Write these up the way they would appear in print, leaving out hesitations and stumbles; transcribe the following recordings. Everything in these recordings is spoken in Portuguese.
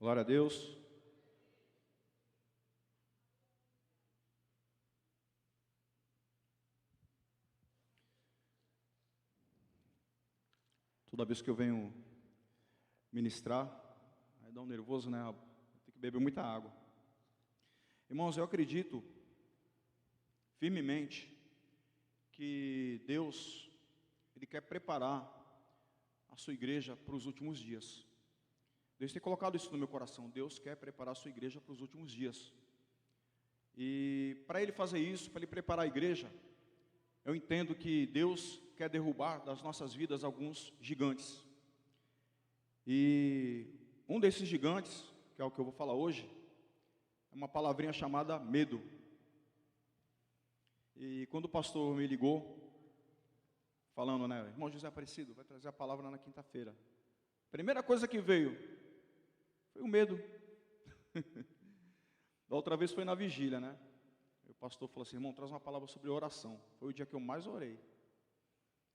Glória a Deus. Toda vez que eu venho ministrar, aí dá um nervoso, né? Tem que beber muita água. Irmãos, eu acredito firmemente que Deus, Ele quer preparar a sua igreja para os últimos dias. Deus tem colocado isso no meu coração. Deus quer preparar a sua igreja para os últimos dias. E para Ele fazer isso, para Ele preparar a igreja, eu entendo que Deus quer derrubar das nossas vidas alguns gigantes. E um desses gigantes, que é o que eu vou falar hoje, é uma palavrinha chamada medo. E quando o pastor me ligou, falando, né, irmão José Aparecido, vai trazer a palavra na quinta-feira. Primeira coisa que veio foi o medo. Da outra vez foi na vigília, né? O pastor falou assim, irmão, traz uma palavra sobre oração. Foi o dia que eu mais orei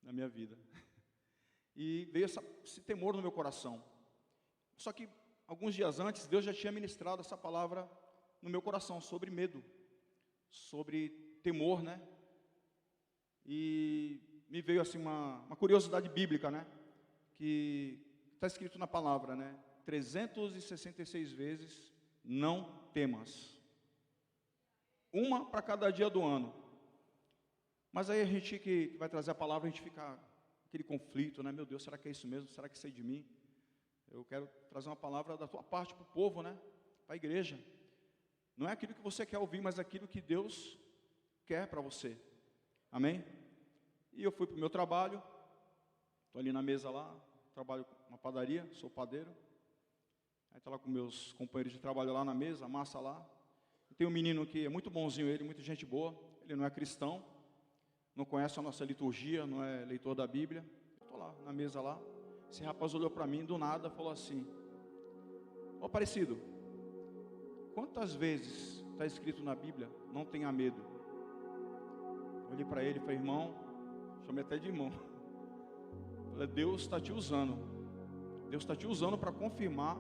na minha vida. E veio esse temor no meu coração. Só que alguns dias antes, Deus já tinha ministrado essa palavra no meu coração sobre medo, sobre temor, né? E me veio assim uma curiosidade bíblica, né? Que está escrito na palavra, né? 366 vezes, não temas. Uma para cada dia do ano. Mas aí a gente que vai trazer a palavra, a gente fica aquele conflito, né? Meu Deus, será que é isso mesmo? Será que isso é de mim? Eu quero trazer uma palavra da tua parte para o povo, né? Para a igreja. Não é aquilo que você quer ouvir, mas aquilo que Deus quer para você. Amém? E eu fui para o meu trabalho. Estou ali na mesa lá. Trabalho na padaria, sou padeiro. Aí está lá com meus companheiros de trabalho lá na mesa, a massa lá. E tem um menino que é muito bonzinho, ele, muita gente boa. Ele não é cristão, não conhece a nossa liturgia, não é leitor da Bíblia. Estou lá na mesa lá. Esse rapaz olhou para mim do nada e falou assim: ó Aparecido, quantas vezes está escrito na Bíblia, não tenha medo? Eu olhei para ele e falei, irmão, chamei até de irmão. Eu falei, Deus está te usando. Deus está te usando para confirmar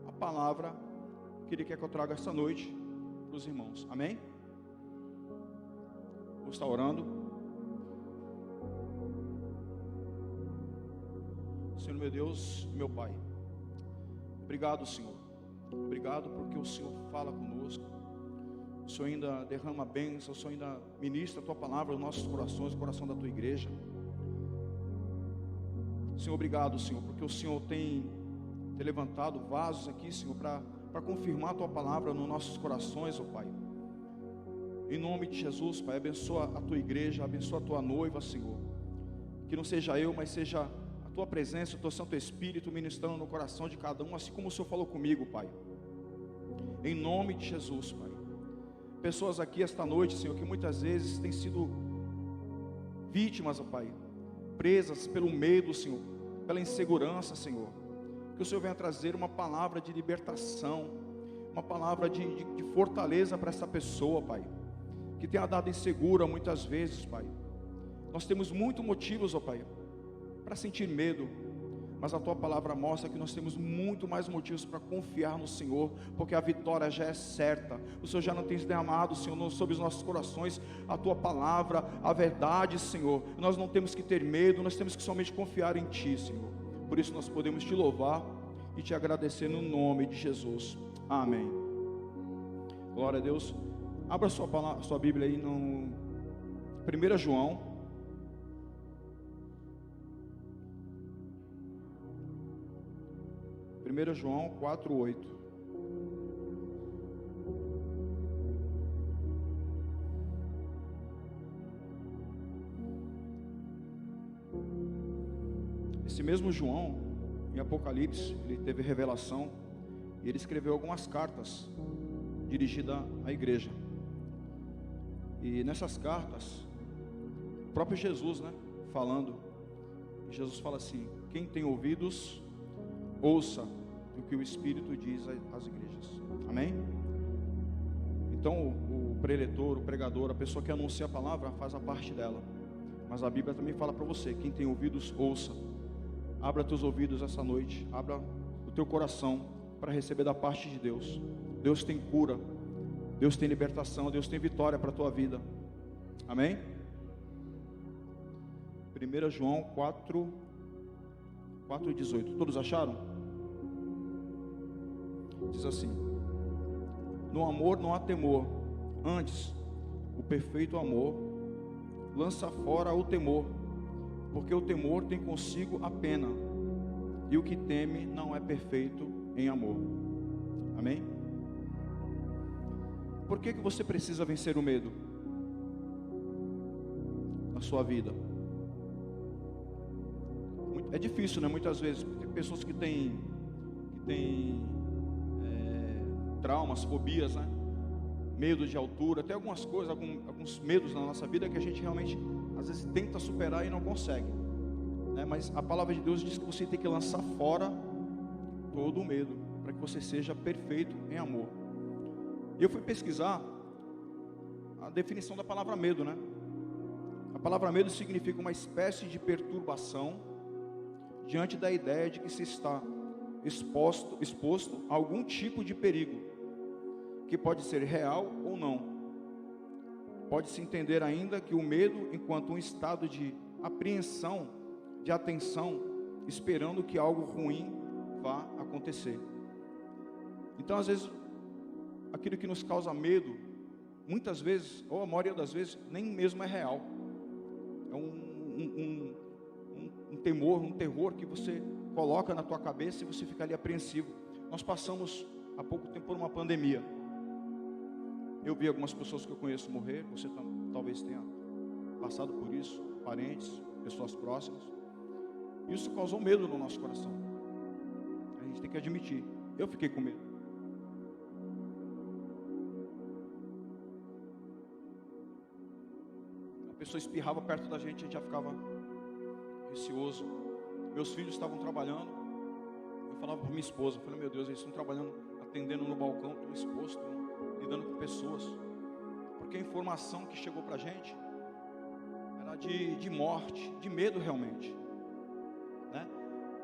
a palavra que Ele quer que eu traga esta noite para os irmãos. Amém? Vou estar orando. Senhor meu Deus, meu Pai, obrigado, Senhor. Obrigado porque o Senhor fala conosco. O Senhor ainda derrama bênção, o Senhor ainda ministra a Tua palavra nos nossos corações, no coração da Tua igreja. Senhor, obrigado, Senhor, porque o Senhor tem levantado vasos aqui, Senhor, para confirmar a Tua palavra nos nossos corações, ó Pai. Em nome de Jesus, Pai, abençoa a Tua igreja, abençoa a Tua noiva, Senhor. Que não seja eu, mas seja a Tua presença, o Teu Santo Espírito ministrando no coração de cada um, assim como o Senhor falou comigo, Pai. Em nome de Jesus, Pai. Pessoas aqui esta noite, Senhor, que muitas vezes têm sido vítimas, ó Pai, presas pelo medo, Senhor, pela insegurança, Senhor. Que o Senhor venha trazer uma palavra de libertação, uma palavra de fortaleza para essa pessoa, Pai, que tenha dado insegura muitas vezes, Pai. Nós temos muitos motivos, ó Pai, para sentir medo, mas a Tua palavra mostra que nós temos muito mais motivos para confiar no Senhor, porque a vitória já é certa. O Senhor já não tem derramado, Senhor, sobre os nossos corações a Tua palavra, a verdade, Senhor. Nós não temos que ter medo, nós temos que somente confiar em Ti, Senhor. Por isso nós podemos Te louvar e Te agradecer no nome de Jesus. Amém. Glória a Deus. Abra sua Bíblia aí no 1 João. 1 João 4:8. Esse mesmo João, em Apocalipse, ele teve revelação e ele escreveu algumas cartas dirigidas à igreja. E nessas cartas, o próprio Jesus, né, falando, Jesus fala assim: quem tem ouvidos, ouça o que o Espírito diz às igrejas. Amém? Então o preletor, o pregador, a pessoa que anuncia a palavra faz a parte dela. Mas a Bíblia também fala para você: quem tem ouvidos, ouça. Abra teus ouvidos essa noite, abra o teu coração para receber da parte de Deus. Deus tem cura, Deus tem libertação, Deus tem vitória para a tua vida. Amém? 1 João 4:18. Todos acharam? Diz assim: no amor não há temor, antes o perfeito amor lança fora o temor, porque o temor tem consigo a pena, e o que teme não é perfeito em amor. Amém? Por que você precisa vencer o medo na sua vida? É difícil, né? Muitas vezes, porque pessoas que têm traumas, fobias, né? Medo de altura, até algumas coisas, alguns medos na nossa vida que a gente realmente, às vezes, tenta superar e não consegue, né? Mas a palavra de Deus diz que você tem que lançar fora todo o medo, para que você seja perfeito em amor. E eu fui pesquisar a definição da palavra medo, né? A palavra medo significa uma espécie de perturbação diante da ideia de que se está exposto a algum tipo de perigo, que pode ser real ou não. Pode-se entender ainda que o medo enquanto um estado de apreensão, de atenção, esperando que algo ruim vá acontecer. Então, às vezes, aquilo que nos causa medo, muitas vezes, ou a maioria das vezes, nem mesmo é real. É um temor, um terror que você coloca na tua cabeça e você fica ali apreensivo. Nós passamos há pouco tempo por uma pandemia. Eu vi algumas pessoas que eu conheço morrer. Você talvez tenha passado por isso, parentes, pessoas próximas. Isso causou medo no nosso coração. A gente tem que admitir. Eu fiquei com medo. A pessoa espirrava perto da gente, a gente já ficava receoso. Meus filhos estavam trabalhando. Eu falava para minha esposa, falei: meu Deus, eles estão trabalhando, atendendo no balcão, estão expostos, lidando com pessoas. Porque a informação que chegou para a gente era de morte, de medo realmente, né?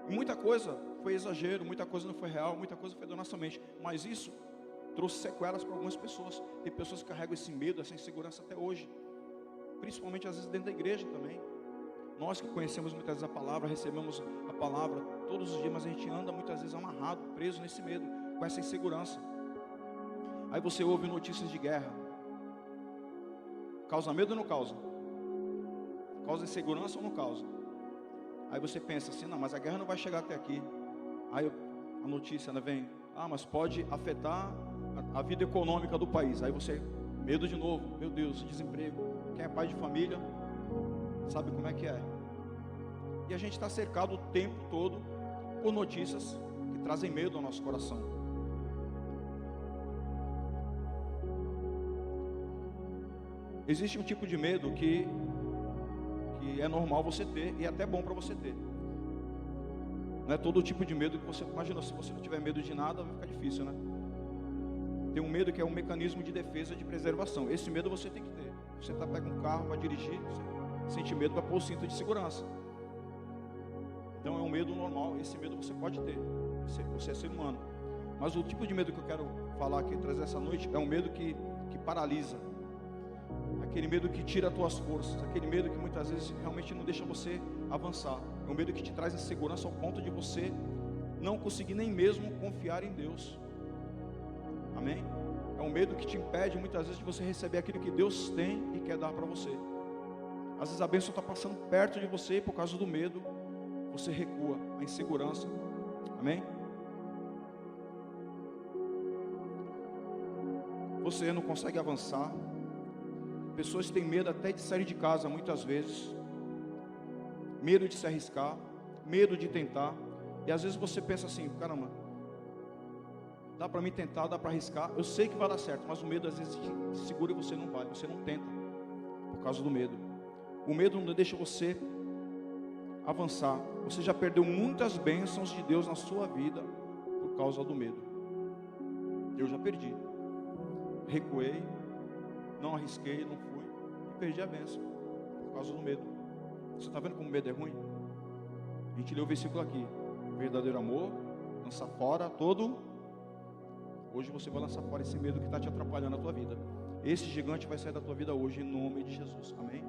E muita coisa foi exagero, muita coisa não foi real, muita coisa foi da nossa mente. Mas isso trouxe sequelas para algumas pessoas. Tem pessoas que carregam esse medo, essa insegurança até hoje, principalmente às vezes dentro da igreja também. Nós que conhecemos muitas vezes a palavra, recebemos a palavra todos os dias, mas a gente anda muitas vezes amarrado, preso nesse medo, com essa insegurança. Aí você ouve notícias de guerra. Causa medo ou não causa? Causa insegurança ou não causa? Aí você pensa assim: não, mas a guerra não vai chegar até aqui. Aí a notícia vem: ah, mas pode afetar a vida econômica do país. Aí você, medo de novo, meu Deus, desemprego. Quem é pai de família sabe como é que é. E a gente está cercado o tempo todo por notícias que trazem medo ao nosso coração. Existe um tipo de medo que é normal você ter, e é até bom para você ter. Não é todo tipo de medo que você imagina. Se você não tiver medo de nada, vai ficar difícil, né? Tem um medo que é um mecanismo de defesa, de preservação. Esse medo você tem que ter. Você pega um carro para dirigir, você sente medo para pôr o cinto de segurança. Então é um medo normal. Esse medo você pode ter. Você é ser humano. Mas o tipo de medo que eu quero falar aqui, trazer essa noite, é um medo que paralisa. Aquele medo que tira as tuas forças. Aquele medo que muitas vezes realmente não deixa você avançar. É um medo que te traz insegurança ao ponto de você não conseguir nem mesmo confiar em Deus. Amém? É um medo que te impede muitas vezes de você receber aquilo que Deus tem e quer dar para você. Às vezes a bênção está passando perto de você e por causa do medo você recua, a insegurança. Amém? Você não consegue avançar. Pessoas têm medo até de sair de casa muitas vezes. Medo de se arriscar, medo de tentar. E às vezes você pensa assim: caramba, dá para mim tentar, dá para arriscar, eu sei que vai dar certo, mas o medo às vezes te segura e você não vai, você não tenta, por causa do medo. O medo não deixa você avançar. Você já perdeu muitas bênçãos de Deus na sua vida por causa do medo. Eu já perdi, recuei, não arrisquei, não fui e perdi a bênção por causa do medo. Você está vendo como o medo é ruim? A gente leu o versículo aqui: verdadeiro amor lança fora todo Hoje você vai lançar fora esse medo que está te atrapalhando na tua vida. Esse gigante vai sair da tua vida hoje, em nome de Jesus, amém?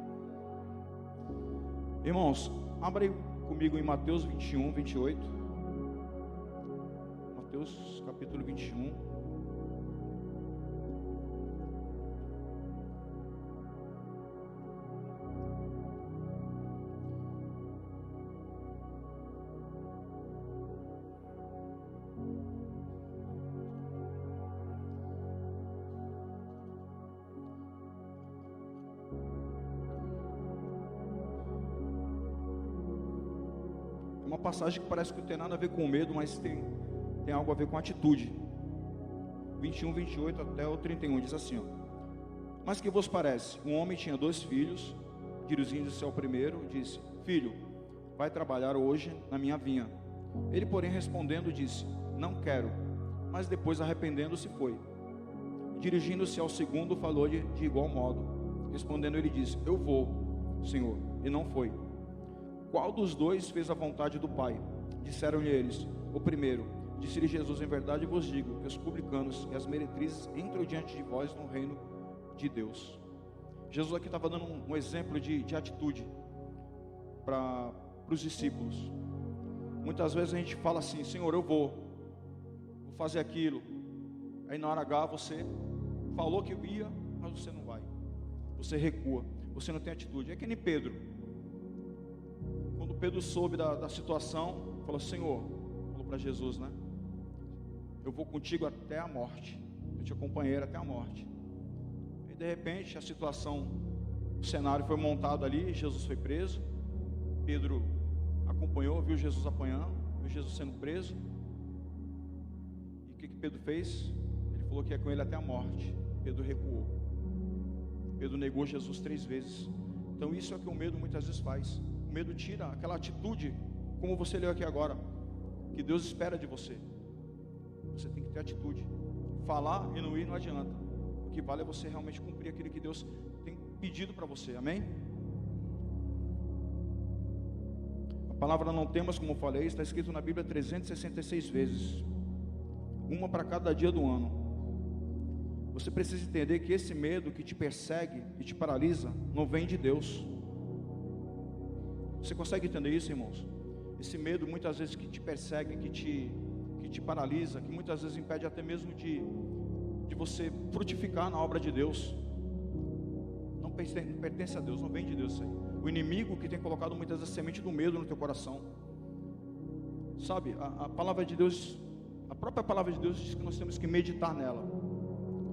Irmãos, abra aí comigo em Mateus 21, 28. Mateus capítulo 21. Uma passagem que parece que não tem nada a ver com medo, mas tem algo a ver com atitude. 21, 28 até o 31 diz assim, ó: Mas que vos parece? Um homem tinha 2 filhos. Dirigindo-se ao primeiro, disse: Filho, vai trabalhar hoje na minha vinha. Ele, porém, respondendo, disse: Não quero. Mas depois, arrependendo-se, foi. Dirigindo-se ao segundo, falou-lhe de igual modo. Respondendo, ele disse: Eu vou, Senhor. E não foi. Qual dos 2 fez a vontade do Pai? Disseram-lhe eles: O primeiro. Disse-lhe Jesus: Em verdade vos digo que os publicanos e as meretrizes entram diante de vós no reino de Deus. Jesus aqui estava dando um exemplo de atitude para os discípulos. Muitas vezes a gente fala assim: Senhor, eu vou fazer aquilo. Aí na hora H você falou que ia, mas você não vai. Você recua, você não tem atitude. É que nem Pedro. Quando Pedro soube da situação, falou: Senhor, falou para Jesus, né? Eu vou contigo até a morte. Eu te acompanhei até a morte. E de repente a situação, o cenário foi montado ali, Jesus foi preso. Pedro acompanhou, viu Jesus apanhando, viu Jesus sendo preso. E o que Pedro fez? Ele falou que ia com ele até a morte. Pedro recuou. Pedro negou Jesus 3 vezes. Então isso é o que o medo muitas vezes faz. O medo tira aquela atitude, como você leu aqui agora, que Deus espera de você. Você tem que ter atitude. Falar e não ir não adianta. O que vale é você realmente cumprir aquilo que Deus tem pedido para você, amém? A palavra não temas, como eu falei, está escrito na Bíblia 366 vezes. Uma para cada dia do ano. Você precisa entender que esse medo que te persegue e te paralisa, não vem de Deus. Você consegue entender isso, irmãos? Esse medo muitas vezes que te persegue, que te paralisa, que muitas vezes impede até mesmo de você frutificar na obra de Deus, não pertence a Deus, não vem de Deus isso aí. O inimigo que tem colocado muitas vezes a semente do medo no teu coração. Sabe, a palavra de Deus, a própria palavra de Deus diz que nós temos que meditar nela,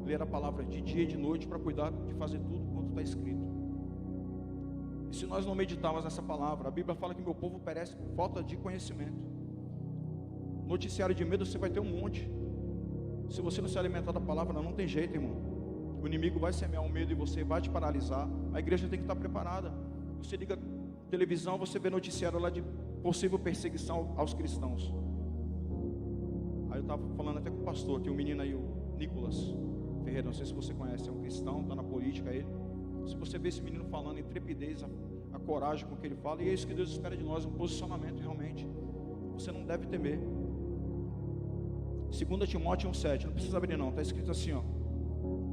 ler a palavra de dia e de noite para cuidar de fazer tudo quanto está escrito. E se nós não meditarmos nessa palavra, a Bíblia fala que meu povo perece por falta de conhecimento. Noticiário de medo você vai ter um monte. Se você não se alimentar da palavra, não tem jeito, irmão. O inimigo vai semear um medo e você vai te paralisar. A igreja tem que estar preparada. Você liga televisão, você vê noticiário lá de possível perseguição aos cristãos. Aí eu estava falando até com o pastor, tem um menino aí, o Nicolas Ferreira, não sei se você conhece, é um cristão, está na política ele. Se você vê esse menino falando em trepidez, a coragem com que ele fala, e é isso que Deus espera de nós, um posicionamento realmente. Você não deve temer. 2 Timóteo 1,7, não precisa abrir não, está escrito assim, ó: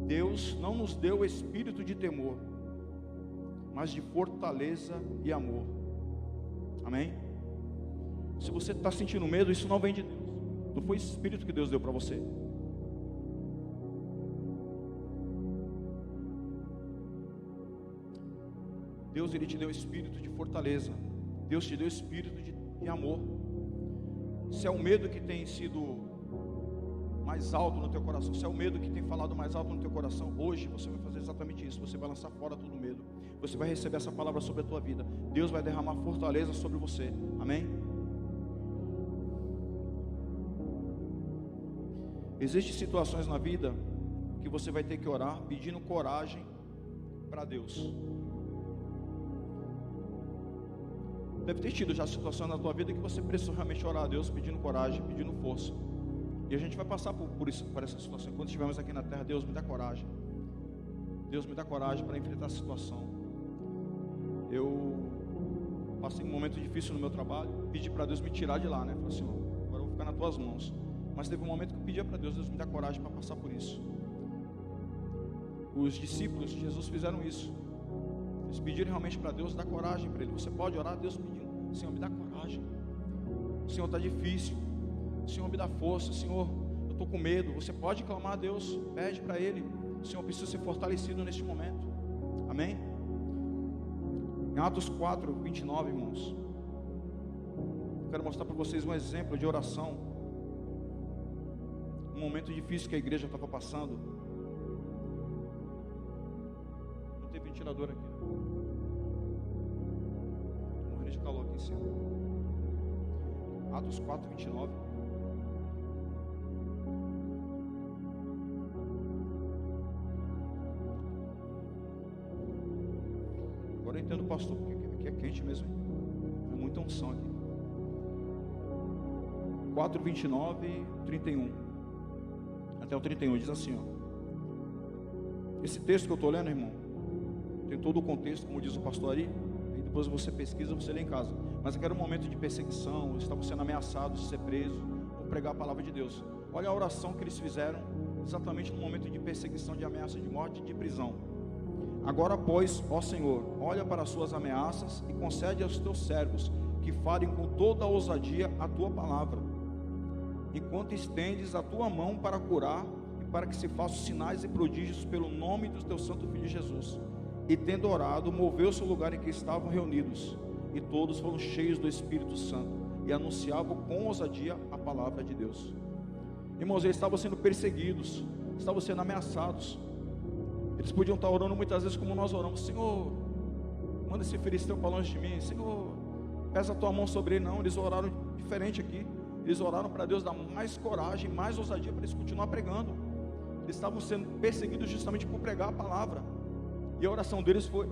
Deus não nos deu o espírito de temor, mas de fortaleza e amor. Amém? Se você está sentindo medo, isso não vem de Deus. Não foi esse espírito que Deus deu para você. Deus, Ele te deu espírito de fortaleza. Deus te deu espírito de amor. Se é o medo que tem sido mais alto no teu coração, se é o medo que tem falado mais alto no teu coração, hoje você vai fazer exatamente isso. Você vai lançar fora todo o medo. Você vai receber essa palavra sobre a tua vida. Deus vai derramar fortaleza sobre você. Amém? Existem situações na vida que você vai ter que orar pedindo coragem para Deus. Deve ter tido já situação na tua vida que você precisa realmente orar a Deus pedindo coragem, pedindo força. E a gente vai passar por essa situação. Quando estivermos aqui na terra, Deus me dá coragem. Deus me dá coragem para enfrentar a situação. Eu passei um momento difícil no meu trabalho, pedi para Deus me tirar de lá, né? Falei assim: agora eu vou ficar nas tuas mãos. Mas teve um momento que eu pedia para Deus me dá coragem para passar por isso. Os discípulos de Jesus fizeram isso. Eles pediram realmente para Deus dar coragem para ele. Você pode orar, Deus pedindo: Senhor, me dá coragem. Senhor, está difícil. Senhor, me dá força. Senhor, eu estou com medo. Você pode clamar a Deus, pede para Ele: Senhor, eu preciso ser fortalecido neste momento. Amém? Em Atos 4, 29, irmãos, eu quero mostrar para vocês um exemplo de oração. Um momento difícil que a igreja estava passando. Não tem ventilador aqui, né? Estou morrendo de calor aqui em cima. Atos 4, 29. Agora eu entendo, pastor, porque aqui é quente mesmo. É muita unção aqui. 4, 29, 31. Até o 31 diz assim, ó. Esse texto que eu estou lendo, irmão, tem todo o contexto, como diz o pastor Ari. Aí depois você pesquisa, você lê em casa. Mas aqui era um momento de perseguição, eles estavam sendo ameaçados de ser presos por pregar a palavra de Deus. Olha a oração que eles fizeram exatamente no momento de perseguição, de ameaça de morte e de prisão. Agora, pois, ó Senhor, olha para as suas ameaças e concede aos teus servos que falem com toda a ousadia a tua palavra, enquanto estendes a tua mão para curar e para que se façam sinais e prodígios pelo nome do teu santo Filho Jesus. E tendo orado, moveu-se o lugar em que estavam reunidos, e todos foram cheios do Espírito Santo e anunciavam com ousadia a palavra de Deus. Irmãos, eles estavam sendo perseguidos, estavam sendo ameaçados. Eles podiam estar orando muitas vezes como nós oramos: Senhor, manda esse filisteu para longe de mim. Senhor, pesa a tua mão sobre ele. Não, eles oraram diferente aqui. Eles oraram para Deus dar mais coragem, mais ousadia para eles continuar pregando. Eles estavam sendo perseguidos justamente por pregar a palavra. E a oração deles foi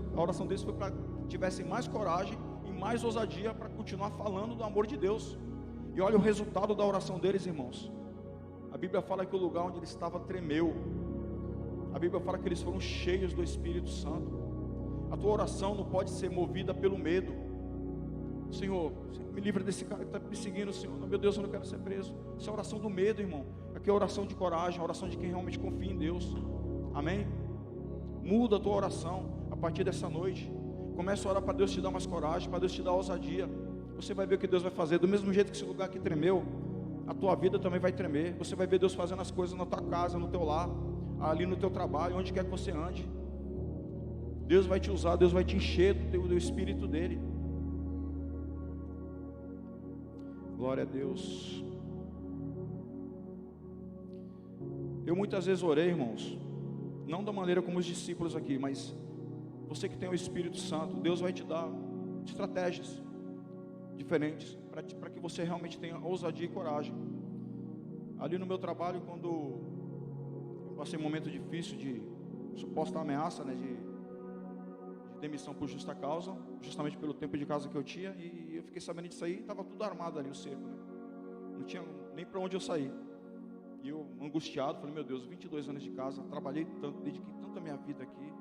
para que tivessem mais coragem e mais ousadia para continuar falando do amor de Deus. E olha o resultado da oração deles, irmãos. A Bíblia fala que o lugar onde ele estava tremeu. A Bíblia fala que eles foram cheios do Espírito Santo. A tua oração não pode ser movida pelo medo. Senhor, me livra desse cara que está me seguindo, Senhor. Meu Deus, eu não quero ser preso. Isso é oração do medo, irmão. Aqui é oração de coragem, a oração de quem realmente confia em Deus. Amém? Muda a tua oração a partir dessa noite. Começa a orar para Deus te dar mais coragem, para Deus te dar ousadia. Você vai ver o que Deus vai fazer. Do mesmo jeito que esse lugar aqui tremeu, a tua vida também vai tremer. Você vai ver Deus fazendo as coisas na tua casa, no teu lar, ali no teu trabalho, onde quer que você ande. Deus vai te usar, Deus vai te encher do Espírito dele. Glória a Deus. Eu muitas vezes orei, irmãos, não da maneira como os discípulos aqui, mas você que tem o Espírito Santo, Deus vai te dar estratégias diferentes para que você realmente tenha ousadia e coragem. Ali no meu trabalho, quando eu passei um momento difícil de suposta ameaça, né, de demissão por justa causa, justamente pelo tempo de casa que eu tinha, e eu fiquei sabendo disso aí, estava tudo armado ali, o cerco, né? Não tinha nem para onde eu sair. E eu, angustiado, falei: meu Deus, 22 anos de casa, trabalhei tanto, dediquei tanto a minha vida aqui,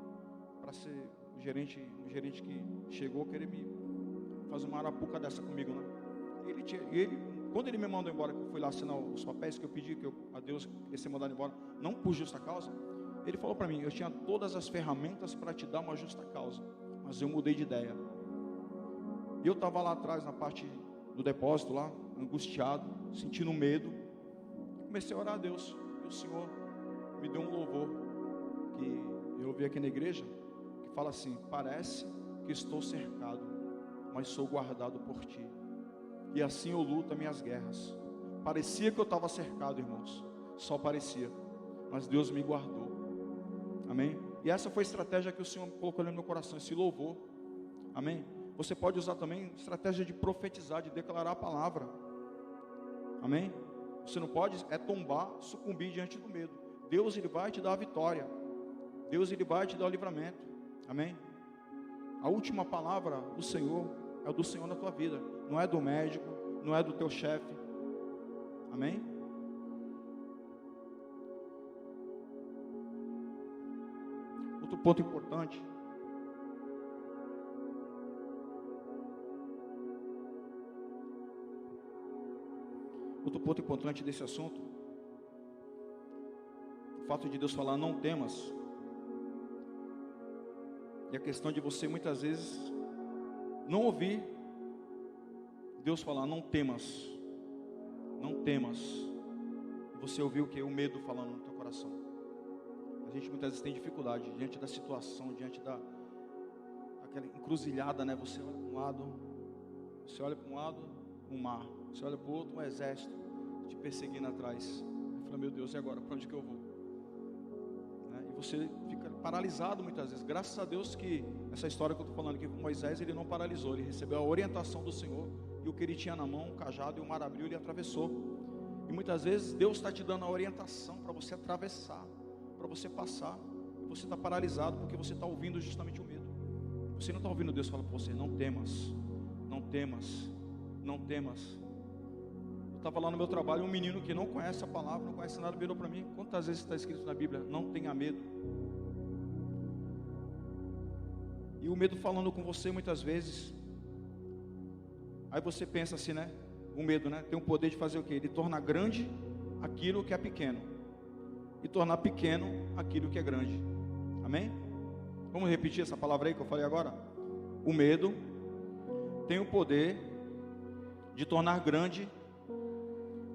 para ser um gerente que chegou a querer me fazer uma arapuca dessa comigo, né? Quando ele me mandou embora, que eu fui lá assinar os papéis que eu pedi, a Deus ia ser mandado embora, não por justa causa, ele falou para mim: eu tinha todas as ferramentas para te dar uma justa causa, mas eu mudei de ideia. E eu estava lá atrás, na parte do depósito lá, angustiado, sentindo medo. Comecei a orar a Deus, e o Senhor me deu um louvor, que eu ouvi aqui na igreja, que fala assim: parece que estou cercado, mas sou guardado por ti, e assim eu luto as minhas guerras. Parecia que eu estava cercado, irmãos, só parecia, mas Deus me guardou. Amém? E essa foi a estratégia que o Senhor colocou no meu coração, esse louvor. Amém? Você pode usar também estratégia de profetizar, de declarar a palavra. Amém? Você não pode tombar, sucumbir diante do medo. Deus, Ele vai te dar a vitória. Deus, Ele vai te dar o livramento. Amém? A última palavra do Senhor é do Senhor na tua vida. Não é do médico, não é do teu chefe. Amém? Outro ponto importante. Outro ponto importante desse assunto o fato de Deus falar não temas, e a questão de você muitas vezes não ouvir Deus falar não temas, não temas, e você ouvir o que? O medo falando no teu coração. A gente muitas vezes tem dificuldade diante da situação, diante daquela encruzilhada, né? Você olha para um lado, um mar, você olha para o outro, um exército te perseguindo atrás. Eu falo, meu Deus, e agora? Para onde que eu vou? Né? E você fica paralisado muitas vezes. Graças a Deus que essa história que eu estou falando aqui com Moisés, ele não paralisou, ele recebeu a orientação do Senhor, e o que ele tinha na mão, um cajado, e o mar abriu, ele atravessou. E muitas vezes Deus está te dando a orientação para você atravessar, para você passar, e você está paralisado porque você está ouvindo justamente o medo. Você não está ouvindo Deus falar para você, não temas, não temas, não temas. Eu estava lá no meu trabalho, um menino que não conhece a palavra, não conhece nada, virou para mim, quantas vezes está escrito na Bíblia, não tenha medo. E o medo falando com você muitas vezes, aí você pensa assim, né, o medo, né, tem o poder de fazer o quê? Ele torna grande aquilo que é pequeno, e tornar pequeno aquilo que é grande. Amém? Vamos repetir essa palavra aí que eu falei agora? O medo tem o poder de tornar grande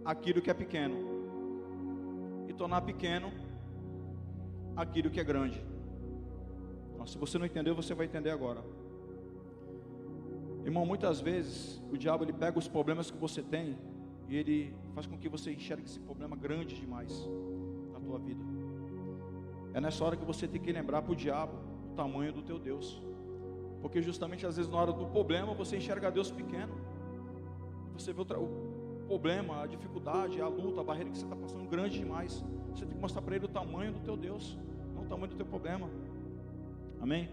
aquilo que é pequeno, e tornar pequeno aquilo que é grande. Então, se você não entendeu, você vai entender agora. Irmão, muitas vezes o diabo ele pega os problemas que você tem e ele faz com que você enxergue esse problema grande demais na tua vida. É nessa hora que você tem que lembrar para o diabo o tamanho do teu Deus, porque justamente às vezes na hora do problema você enxerga Deus pequeno, você vê o problema, a dificuldade, a luta, a barreira que você está passando grande demais. Você tem que mostrar para ele o tamanho do teu Deus, não o tamanho do teu problema. Amém?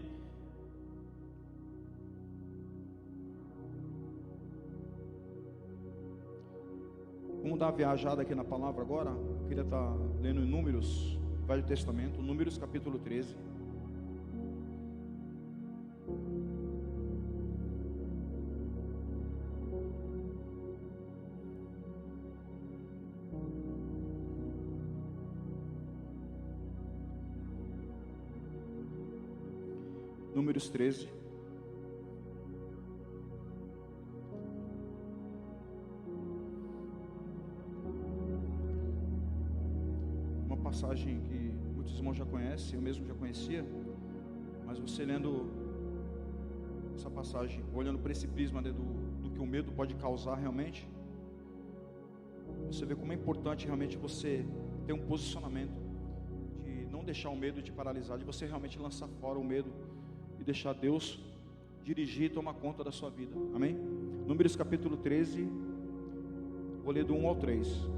Vamos dar uma viajada aqui na palavra agora. Eu queria estar lendo em Números, Velho Testamento, Números capítulo 13. Números 13. Uma passagem que muitos irmãos já conhecem, eu mesmo já conhecia, mas você lendo essa passagem, olhando para esse prisma, né, do que o medo pode causar realmente, você vê como é importante realmente você ter um posicionamento, de não deixar o medo te paralisar, de você realmente lançar fora o medo, e deixar Deus dirigir e tomar conta da sua vida. Amém? Números capítulo 13, vou ler do 1 ao 3.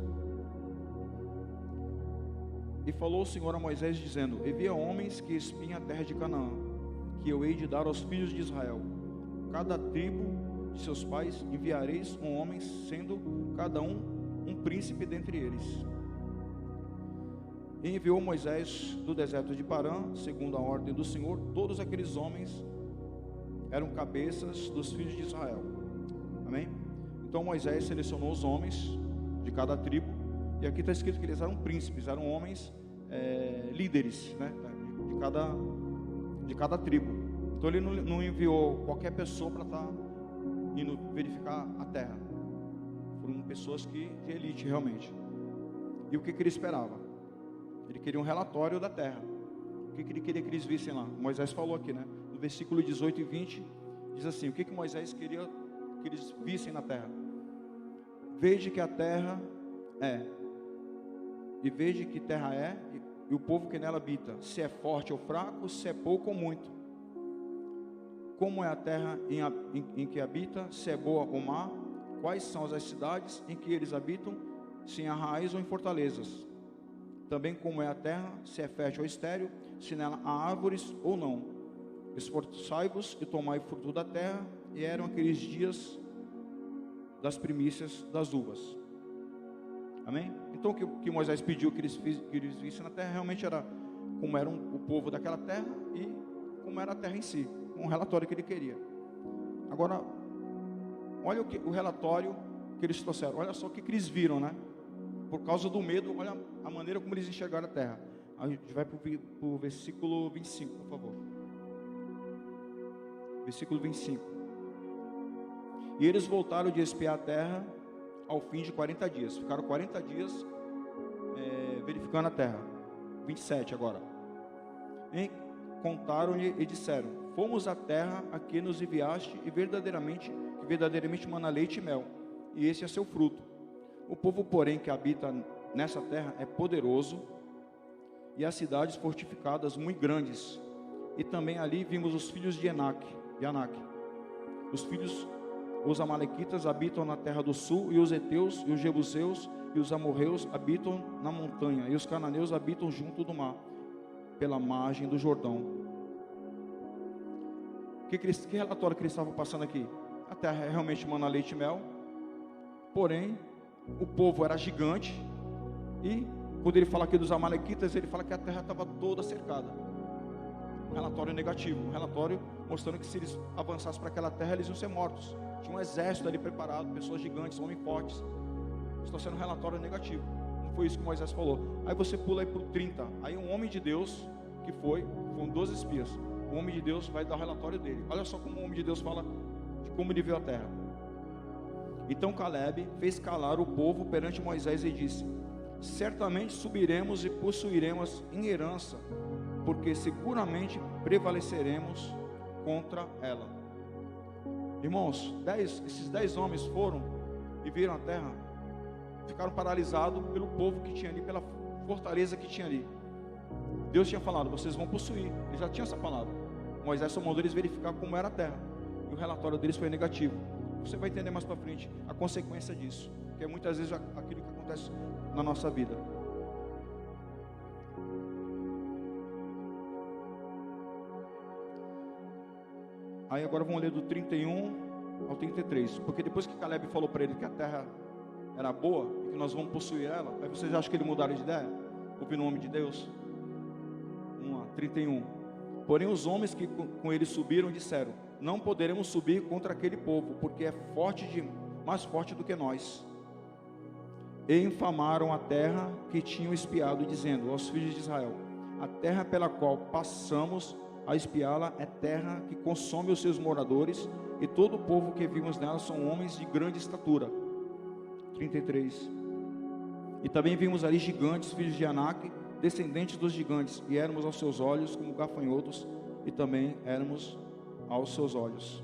E falou o Senhor a Moisés dizendo: envia homens que espiem a terra de Canaã, que eu hei de dar aos filhos de Israel. Cada tribo de seus pais enviareis um homem, sendo cada um príncipe dentre eles. E enviou Moisés do deserto de Parã, segundo a ordem do Senhor. Todos aqueles homens eram cabeças dos filhos de Israel. Amém? Então Moisés selecionou os homens de cada tribo, e aqui está escrito que eles eram príncipes, eram homens líderes, né, de cada tribo. Então ele não enviou qualquer pessoa para estar indo verificar a terra. Foram pessoas de elite realmente. E o que ele esperava? Ele queria um relatório da terra. O que ele queria que eles vissem lá? Moisés falou aqui, né? No versículo 18 e 20, diz assim: o que Moisés queria que eles vissem na terra? Veja que a terra é, e veja que terra é, e o povo que nela habita, se é forte ou fraco, se é pouco ou muito. Como é a terra em que habita, se é boa ou má, quais são as cidades em que eles habitam, se em arraiais ou em fortalezas. Também como é a terra, se é fértil ou estéril, se nela há árvores ou não. Esforçai-vos e tomai fruto da terra. E eram aqueles dias das primícias das uvas. Amém? Então o que Moisés pediu que eles vissem na terra, realmente era como era o povo daquela terra e como era a terra em si. Um relatório que ele queria. Agora, olha o relatório que eles trouxeram. Olha só o que eles viram, né? Por causa do medo, olha a maneira como eles enxergaram a terra. A gente vai para o versículo 25, por favor. Versículo 25. E eles voltaram de espiar a terra ao fim de 40 dias. Ficaram 40 dias verificando a terra. 27 agora. Contaram-lhe e disseram: fomos à terra a que nos enviaste, e verdadeiramente mana leite e mel, e esse é seu fruto. O povo, porém, que habita nessa terra é poderoso, e as cidades fortificadas muito grandes. E também ali vimos os filhos de Anak. Os amalequitas habitam na terra do sul, e os heteus, e os jebuseus, e os amorreus habitam na montanha, e os cananeus habitam junto do mar, pela margem do Jordão. Que relatório que eles estavam passando aqui? A terra é realmente mana leite e mel, porém, o povo era gigante, e quando ele fala aqui dos amalequitas, ele fala que a terra estava toda cercada. Um relatório negativo, um relatório mostrando que se eles avançassem para aquela terra, eles iam ser mortos. Tinha um exército ali preparado, pessoas gigantes, homens fortes. Está sendo um relatório negativo. Não foi isso que Moisés falou. Aí você pula aí para o 30. Aí um homem de Deus, foram 12 espias. O homem de Deus vai dar o relatório dele. Olha só como o homem de Deus fala de como ele viu a terra. Então Caleb fez calar o povo perante Moisés e disse: certamente subiremos e possuiremos em herança, porque seguramente prevaleceremos contra ela. Irmãos, esses 10 homens foram e viram a terra, ficaram paralisados pelo povo que tinha ali, pela fortaleza que tinha ali. Deus tinha falado: vocês vão possuir. Eles já tinham essa palavra. Moisés só mandou eles verificar como era a terra, e o relatório deles foi negativo. Você vai entender mais para frente a consequência disso, que é muitas vezes aquilo que acontece na nossa vida. Aí agora vamos ler do 31 ao 33, porque depois que Caleb falou para ele que a terra era boa e que nós vamos possuir ela, aí vocês acham que ele mudaram de ideia? Ouvindo o nome de Deus? 31. Porém os homens que com ele subiram disseram: não poderemos subir contra aquele povo, porque é mais forte do que nós. E infamaram a terra que tinham espiado, dizendo aos filhos de Israel: a terra pela qual passamos a espiá-la é terra que consome os seus moradores, e todo o povo que vimos nela são homens de grande estatura. 33. E também vimos ali gigantes, filhos de Anak, descendentes dos gigantes, e éramos aos seus olhos como gafanhotos, e também éramos aos seus olhos.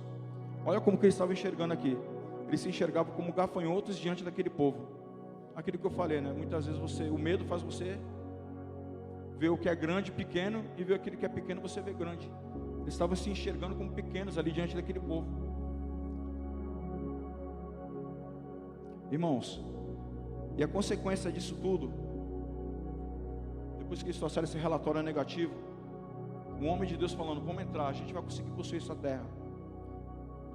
Olha como que eles estavam enxergando aqui. Eles se enxergavam como gafanhotos diante daquele povo. Aquilo que eu falei, né? Muitas vezes o medo faz você ver o que é grande pequeno, e ver aquilo que é pequeno você vê grande. Eles estavam se enxergando como pequenos ali diante daquele povo. Irmãos, e a consequência disso tudo, depois que eles trouxeram esse relatório negativo, um homem de Deus falando: vamos entrar, a gente vai conseguir possuir essa terra.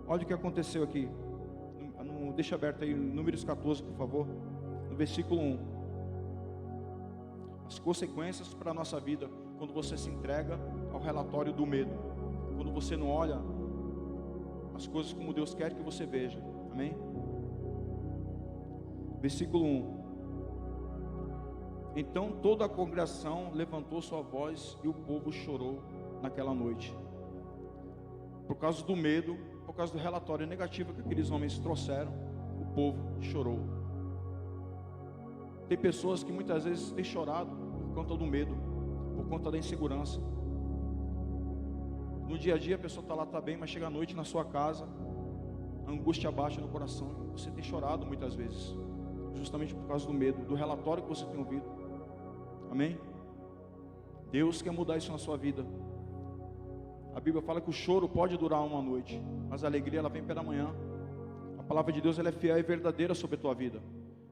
Olha o que aconteceu aqui. Deixa aberto aí Números 14, por favor, no versículo 1. As consequências para a nossa vida quando você se entrega ao relatório do medo, quando você não olha as coisas como Deus quer que você veja. Amém? Versículo 1. Então toda a congregação levantou sua voz, e o povo chorou naquela noite, por causa do medo, por causa do relatório negativo que aqueles homens trouxeram. O povo chorou. Tem pessoas que muitas vezes têm chorado por conta do medo, por conta da insegurança. No dia a dia a pessoa está bem, mas chega à noite na sua casa, a angústia baixa no coração, e você tem chorado muitas vezes, justamente por causa do medo, do relatório que você tem ouvido. Amém? Deus quer mudar isso na sua vida. A Bíblia fala que o choro pode durar uma noite, mas a alegria ela vem pela manhã. A palavra de Deus ela é fiel e verdadeira sobre a tua vida.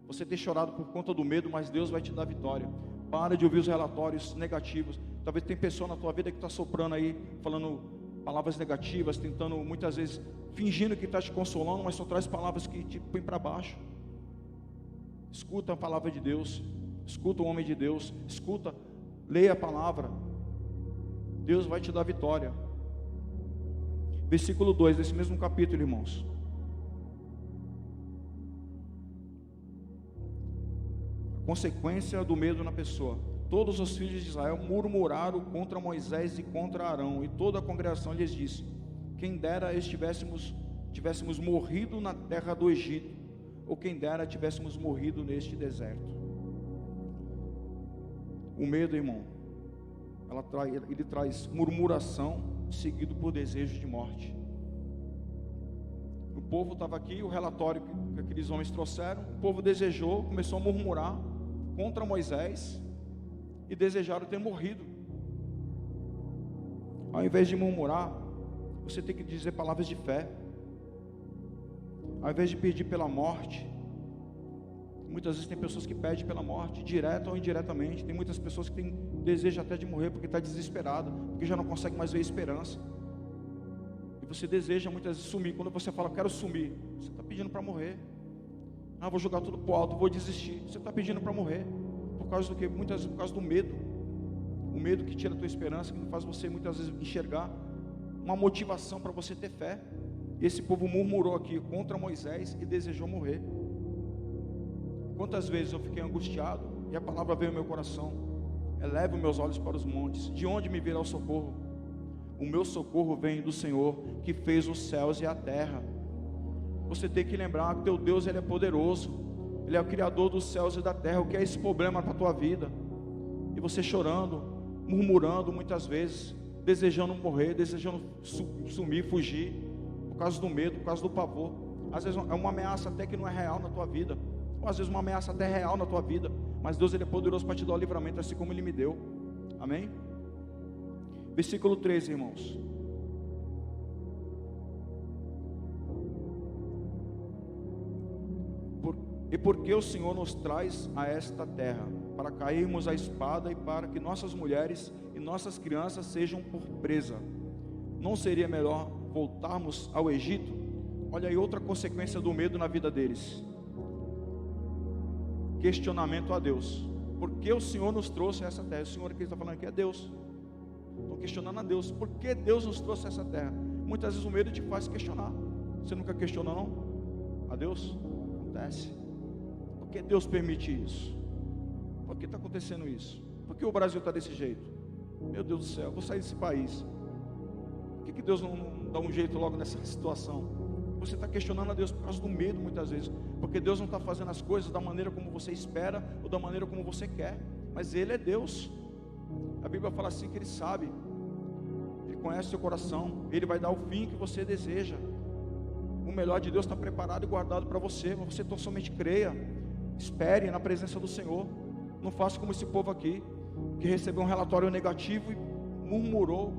Você tem chorado por conta do medo, mas Deus vai te dar vitória. Para de ouvir os relatórios negativos. Talvez tem pessoa na tua vida que está soprando aí, falando palavras negativas, tentando muitas vezes, fingindo que está te consolando, mas só traz palavras que te põem para baixo. Escuta a palavra de Deus, escuta o homem de Deus, escuta, leia a palavra. Deus vai te dar vitória. Versículo 2 desse mesmo capítulo, irmãos. A consequência do medo na pessoa. todos os filhos de Israel murmuraram contra Moisés e contra Arão, e toda a congregação lhes disse: quem dera tivéssemos morrido na terra do Egito, ou quem dera tivéssemos morrido neste deserto. O medo, irmão, ele traz murmuração, seguido por desejo de morte. O povo estava aqui, o relatório que aqueles homens trouxeram, o povo desejou, começou a murmurar contra Moisés, e desejaram ter morrido. Ao invés de murmurar, você tem que dizer palavras de fé. Ao invés de pedir pela morte, muitas vezes tem pessoas que pedem pela morte, direta ou indiretamente. Tem muitas pessoas que têm desejo até de morrer, porque está desesperado, porque já não consegue mais ver esperança. E você deseja muitas vezes sumir. Quando você fala, quero sumir, você está pedindo para morrer. Vou jogar tudo para o alto, vou desistir. Você está pedindo para morrer. Por causa do quê? Muitas vezes por causa do medo. O medo que tira a tua esperança, que não faz você muitas vezes enxergar uma motivação para você ter fé. E esse povo murmurou aqui contra Moisés e desejou morrer. Quantas vezes eu fiquei angustiado e a palavra veio ao meu coração: elevo meus olhos para os montes, de onde me virá o socorro? O meu socorro vem do Senhor, que fez os céus e a terra. Você tem que lembrar que teu Deus, Ele é poderoso. Ele é o Criador dos céus e da terra. O que é esse problema para a tua vida? E você chorando, murmurando muitas vezes, desejando morrer, desejando sumir, fugir, por causa do medo, por causa do pavor. Às vezes é uma ameaça até que não é real na tua vida, ou às vezes uma ameaça até real na tua vida, mas Deus, Ele é poderoso para te dar o livramento, assim como Ele me deu. Amém? Versículo 13, irmãos. E porque o Senhor nos traz a esta terra, para cairmos à espada e para que nossas mulheres e nossas crianças sejam por presa, não seria melhor voltarmos ao Egito? Olha aí outra consequência do medo na vida deles: questionamento a Deus. Por que o Senhor nos trouxe a essa terra? O Senhor que está falando aqui é Deus. Estão questionando a Deus. Por que Deus nos trouxe a essa terra? Muitas vezes o medo te faz questionar. Você nunca questionou, não? A Deus? Acontece. Por que Deus permite isso? Por que está acontecendo isso? Por que o Brasil está desse jeito? Meu Deus do céu, eu vou sair desse país. Por que Deus não dá um jeito logo nessa situação? Você está questionando a Deus por causa do medo muitas vezes, porque Deus não está fazendo as coisas da maneira como você espera, ou da maneira como você quer, mas Ele é Deus. A Bíblia fala assim que Ele sabe, Ele conhece o seu coração, Ele vai dar o fim que você deseja. O melhor de Deus está preparado e guardado para você, mas você tão somente creia, espere na presença do Senhor. Não faça como esse povo aqui, que recebeu um relatório negativo e murmurou,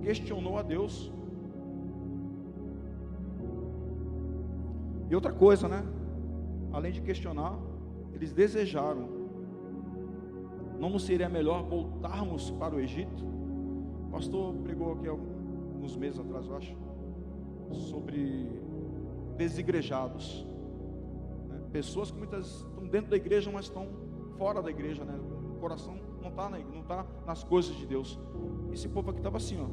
questionou a Deus. E outra coisa, né? Além de questionar, eles desejaram. Não nos seria melhor voltarmos para o Egito? O pastor pregou aqui alguns meses atrás, eu acho, sobre desigrejados, né? Pessoas que muitas estão dentro da igreja, mas estão fora da igreja, né? O coração não está nas coisas de Deus. Esse povo aqui estava assim, ó.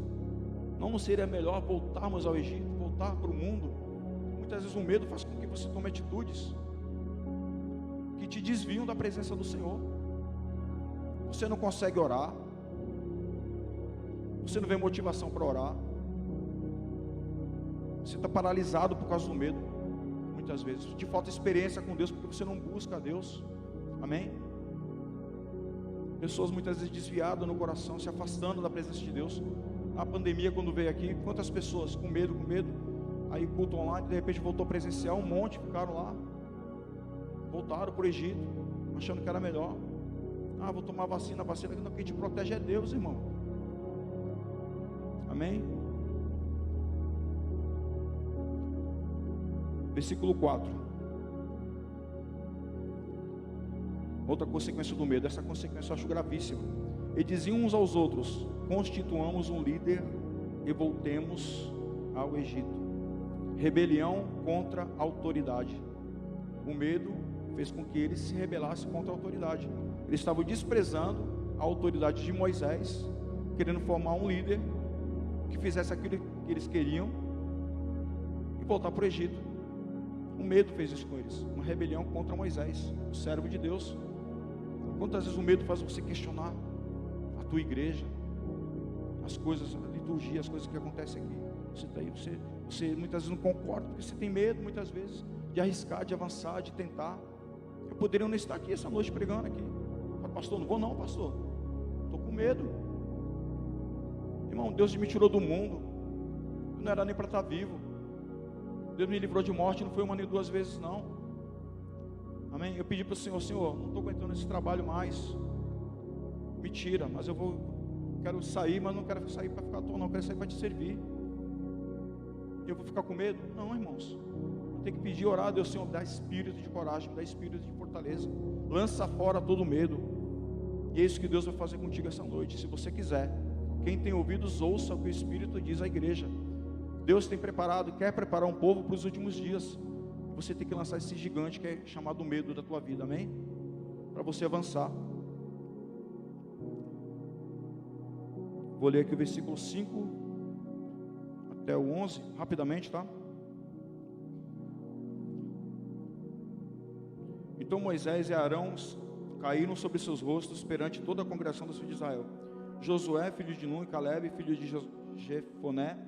Não nos seria melhor voltarmos ao Egito, voltar para o mundo? Muitas vezes o medo faz com que você tome atitudes que te desviam da presença do Senhor. Você não consegue orar, você não vê motivação para orar, você está paralisado por causa do medo. Muitas vezes te falta experiência com Deus, porque você não busca a Deus. Amém? Pessoas muitas vezes desviadas no coração, se afastando da presença de Deus. A pandemia, quando veio aqui, quantas pessoas com medo, aí culto online, de repente voltou presencial, um monte ficaram lá, voltaram para o Egito, achando que era melhor. Vou tomar vacina, não, quem te protege é Deus, irmão. Amém? Versículo 4. Outra consequência do medo, essa consequência eu acho gravíssima. E diziam uns aos outros: constituamos um líder e voltemos ao Egito. Rebelião contra a autoridade. O medo fez com que eles se rebelassem contra a autoridade. Eles estavam desprezando a autoridade de Moisés, querendo formar um líder que fizesse aquilo que eles queriam e voltar para o Egito. O medo fez isso com eles, uma rebelião contra Moisés, o servo de Deus. Quantas vezes o medo faz você questionar a tua igreja, as coisas, a liturgia, as coisas que acontecem aqui? Você está aí, você muitas vezes não concorda, porque você tem medo, muitas vezes, de arriscar, de avançar, de tentar. Eu poderia não estar aqui essa noite pregando aqui. Pastor, não vou não, pastor. Estou com medo. Irmão, Deus me tirou do mundo. Eu não era nem para estar vivo. Deus me livrou de morte, não foi uma nem duas vezes não. Amém? Eu pedi para o Senhor, Senhor, não estou aguentando esse trabalho mais. Me tira, mas quero sair, mas não quero sair para ficar à toa, não, eu quero sair para te servir. Eu vou ficar com medo? Não, irmãos. Eu tenho que pedir, orar a Deus, Senhor, dá espírito de coragem, dá espírito de fortaleza. Lança fora todo medo. E é isso que Deus vai fazer contigo essa noite, se você quiser. Quem tem ouvidos, ouça o que o Espírito diz à igreja. Deus tem preparado, quer preparar um povo para os últimos dias. Você tem que lançar esse gigante que é chamado medo da tua vida, amém? Para você avançar. Vou ler aqui o versículo 5 até o 11, rapidamente, tá? Então Moisés e Arão caíram sobre seus rostos perante toda a congregação dos filhos de Israel. Josué, filho de Nun, e Caleb, filho de Jefoné,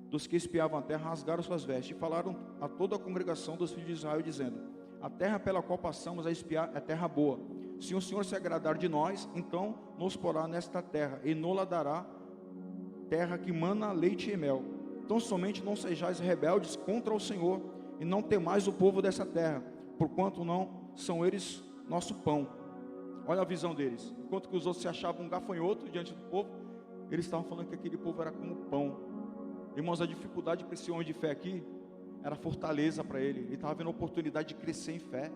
dos que espiavam a terra, rasgaram suas vestes e falaram a toda a congregação dos filhos de Israel, dizendo: a terra pela qual passamos a espiar é terra boa. Se o Senhor se agradar de nós, então nos porá nesta terra, e nos dará terra que mana leite e mel. Então somente não sejais rebeldes contra o Senhor, e não temais o povo dessa terra, porquanto não são eles nosso pão. Olha a visão deles. Enquanto que os outros se achavam um gafanhoto diante do povo, eles estavam falando que aquele povo era como pão. Irmãos, a dificuldade para esse homem de fé aqui era fortaleza para ele. Ele estava vendo a oportunidade de crescer em fé.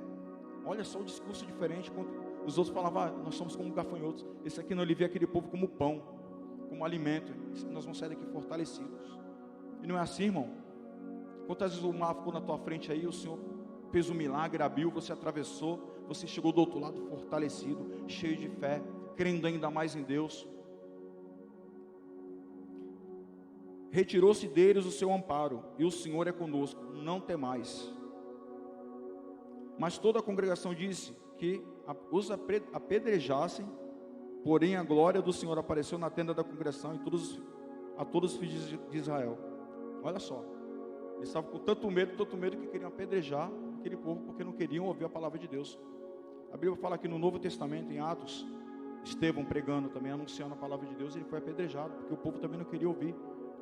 Olha só o discurso diferente. Quando os outros falavam, nós somos como gafanhotos. Esse aqui não, ele via aquele povo como pão, como alimento. Nós vamos sair daqui fortalecidos. E não é assim, irmão. Quantas vezes o mar ficou na tua frente aí, o Senhor fez um milagre, abriu, você atravessou, você chegou do outro lado fortalecido, cheio de fé, crendo ainda mais em Deus. Retirou-se deles o seu amparo, e o Senhor é conosco, não temais. Mas toda a congregação disse que os apedrejassem, porém a glória do Senhor apareceu na tenda da congregação a todos os filhos de Israel. Olha só, eles estavam com tanto medo que queriam apedrejar aquele povo, porque não queriam ouvir a palavra de Deus. A Bíblia fala que no Novo Testamento, em Atos, Estevão pregando também, anunciando a palavra de Deus, ele foi apedrejado, porque o povo também não queria ouvir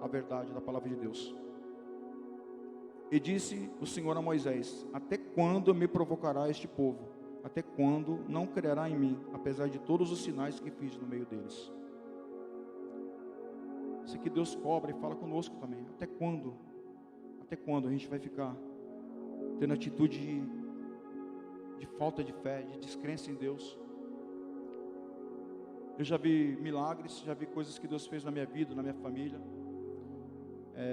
a verdade da palavra de Deus. E disse o Senhor a Moisés: até quando me provocará este povo? Até quando não crerá em mim, apesar de todos os sinais que fiz no meio deles? Isso aqui Deus cobra e fala conosco também. Até quando? Até quando a gente vai ficar tendo atitude de falta de fé, de descrença em Deus? Eu já vi milagres, já vi coisas que Deus fez na minha vida, na minha família.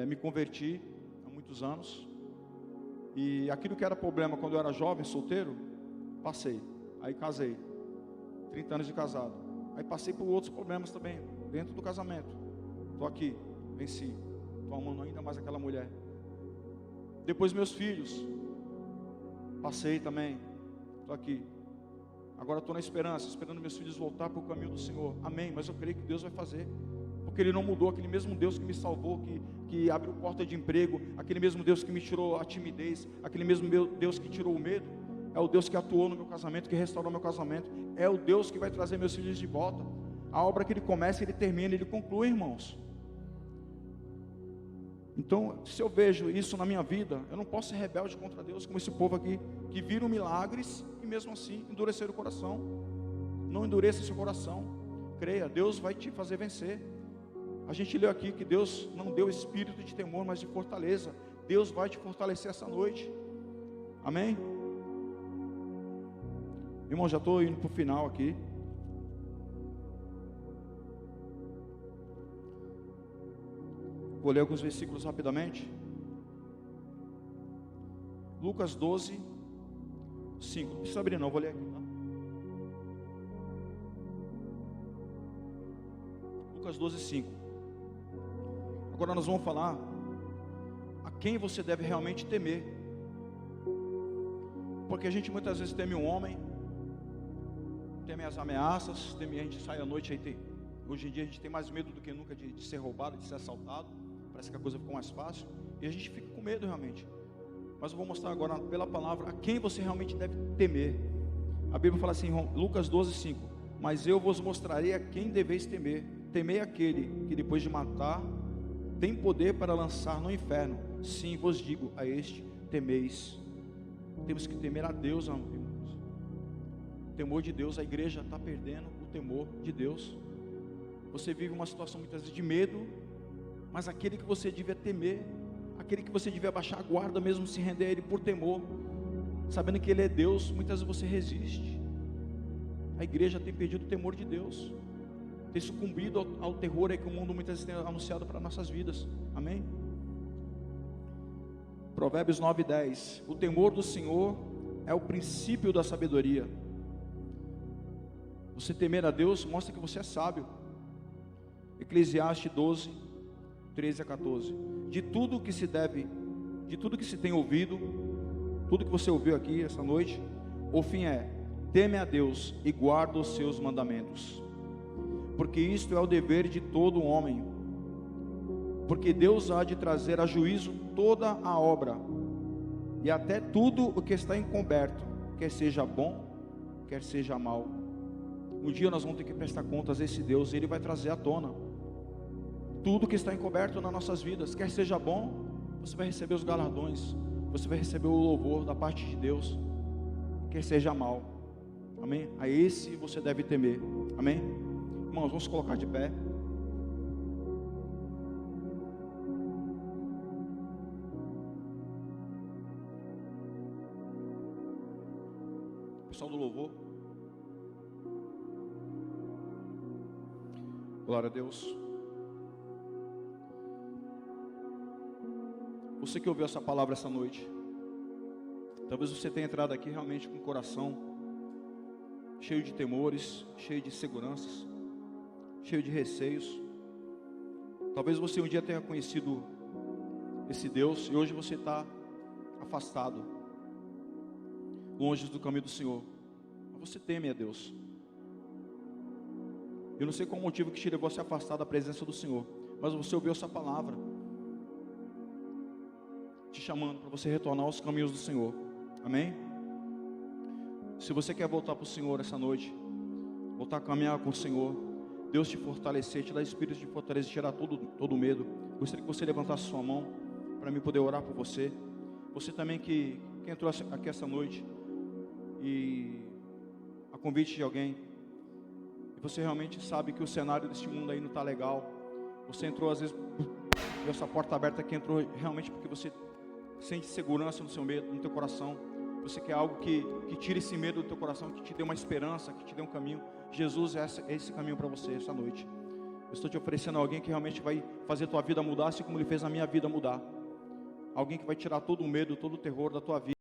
Me converti há muitos anos, e aquilo que era problema quando eu era jovem, solteiro, passei. Aí casei, 30 anos de casado. Aí passei por outros problemas também, dentro do casamento. Estou aqui, venci, estou amando ainda mais aquela mulher. Depois meus filhos, passei também, estou aqui. Agora estou na esperança, esperando meus filhos voltar para o caminho do Senhor. Amém, mas eu creio que Deus vai fazer. Porque Ele não mudou, aquele mesmo Deus que me salvou, que abriu porta de emprego, aquele mesmo Deus que me tirou a timidez, aquele mesmo Deus que tirou o medo, é o Deus que atuou no meu casamento, que restaurou meu casamento, é o Deus que vai trazer meus filhos de volta. A obra que Ele começa, Ele termina, Ele conclui, irmãos. Então, se eu vejo isso na minha vida, eu não posso ser rebelde contra Deus, como esse povo aqui, que viram milagres, e mesmo assim, endureceram o coração. Não endureça seu coração, creia, Deus vai te fazer vencer. A gente leu aqui que Deus não deu espírito de temor, mas de fortaleza. Deus vai te fortalecer essa noite. Amém? Irmão, já estou indo para o final aqui. Vou ler alguns versículos rapidamente. Lucas 12, 5. Não precisa abrir não, vou ler aqui, tá? Lucas 12, 5. Agora nós vamos falar a quem você deve realmente temer. Porque a gente muitas vezes teme um homem, temem as ameaças, temem a gente sair à noite aí. Hoje em dia a gente tem mais medo do que nunca de ser roubado, de ser assaltado. Parece que a coisa ficou mais fácil. E a gente fica com medo realmente. Mas eu vou mostrar agora pela palavra a quem você realmente deve temer. A Bíblia fala assim, Lucas 12:5: mas eu vos mostrarei a quem deveis temer. Temei aquele que depois de matar tem poder para lançar no inferno. Sim, vos digo, a este temeis. Temos que temer a Deus, irmãos. O temor de Deus, a igreja está perdendo o temor de Deus. Você vive uma situação muitas vezes de medo, mas aquele que você devia temer, aquele que você devia baixar a guarda mesmo, se render a Ele por temor, sabendo que Ele é Deus, muitas vezes você resiste. A igreja tem perdido o temor de Deus, tem sucumbido ao terror aí que o mundo muitas vezes tem anunciado para nossas vidas. Amém? Provérbios 9:10: o temor do Senhor é o princípio da sabedoria. Você temer a Deus mostra que você é sábio. Eclesiastes 12:13-14: de tudo que se tem ouvido, tudo que você ouviu aqui essa noite, o fim é: teme a Deus e guarda os seus mandamentos, porque isto é o dever de todo homem, porque Deus há de trazer a juízo toda a obra, e até tudo o que está encoberto, quer seja bom, quer seja mal. Um dia nós vamos ter que prestar contas a esse Deus, e Ele vai trazer à tona tudo que está encoberto nas nossas vidas. Quer seja bom, você vai receber os galardões, você vai receber o louvor da parte de Deus. Quer seja mal, amém? A esse você deve temer, amém? Irmãos, vamos colocar de pé. Pessoal do louvor, glória a Deus. Você que ouviu essa palavra essa noite, talvez você tenha entrado aqui realmente com o coração cheio de temores, cheio de inseguranças, cheio de receios. Talvez você um dia tenha conhecido esse Deus e hoje você está afastado, longe do caminho do Senhor, mas você teme a Deus. Eu não sei qual o motivo que te levou a se afastar da presença do Senhor, mas você ouviu essa palavra te chamando para você retornar aos caminhos do Senhor, amém? Se você quer voltar para o Senhor essa noite, voltar a caminhar com o Senhor, Deus te fortalecer, te dar espírito de fortaleza, tirar todo o medo, gostaria que você levantasse sua mão, para mim poder orar por você. Você também que entrou aqui essa noite, e a convite de alguém, e você realmente sabe que o cenário desse mundo aí não está legal, você entrou às vezes, viu essa porta aberta aqui, entrou realmente porque você sente segurança no seu medo, no teu coração. Você quer algo que tire esse medo do teu coração, que te dê uma esperança, que te dê um caminho. Jesus é esse caminho para você essa noite. Eu estou te oferecendo alguém que realmente vai fazer a tua vida mudar, assim como Ele fez a minha vida mudar. Alguém que vai tirar todo o medo, todo o terror da tua vida.